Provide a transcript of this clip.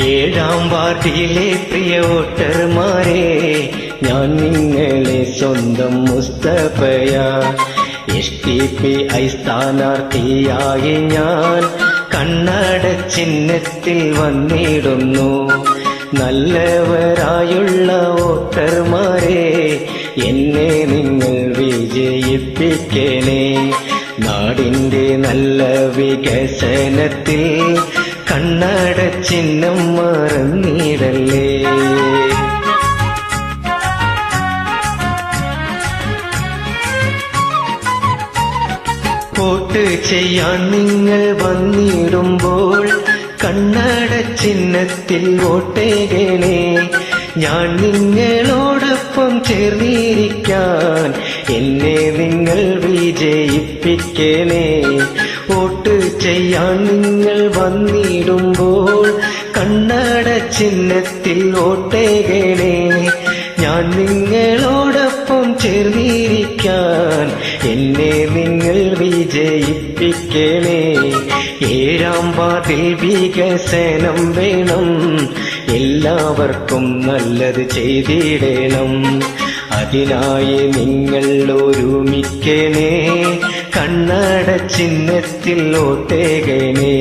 ഏഴാം വാർഡിലെ പ്രിയ വോട്ടർമാരെ, ഞാൻ നിങ്ങളെ സ്വന്തം മുസ്തഫയാ. SDPI സ്ഥാനാർത്ഥിയായി ഞാൻ കണ്ണട ചിഹ്നത്തിൽ വന്നിടുന്നു. നല്ലവരായുള്ള വോട്ടർമാരെ, എന്നെ നിങ്ങൾ വിജയിപ്പിക്കണേ. നാടിന്റെ നല്ല വികസനത്തിൽ കണ്ണട ചിഹ്നം മറന്നിടല്ലേ. വോട്ട് ചെയ്യാൻ നിങ്ങൾ വന്നിടുമ്പോൾ കണ്ണട ചിഹ്നത്തിൽ വോട്ടേകണേ. ഞാൻ നിങ്ങളോടൊപ്പം ചേർന്നിരിക്കാൻ എന്നെ നിങ്ങൾ വിജയിപ്പിക്കണേ. വോട്ട് ചെയ്യാൻ നിങ്ങൾ വന്നിടുമ്പോൾ കണ്ണട ചിഹ്നത്തിൽ വോട്ടേകണേ. ഞാൻ നിങ്ങളോടൊപ്പം ചേർന്നിരിക്കാൻ എന്നെ നിങ്ങൾ വിജയിപ്പിക്കണേ. ഏഴാം വാർഡിൽ വികസനം വേണം, എല്ലാവർക്കും നല്ലത് ചെയ്തിടണം. അതിനായി നിങ്ങൾ ഒരുമിക്കണേ, കണ്ണട ചിഹ്നത്തിൽ വോട്ടേകണേ.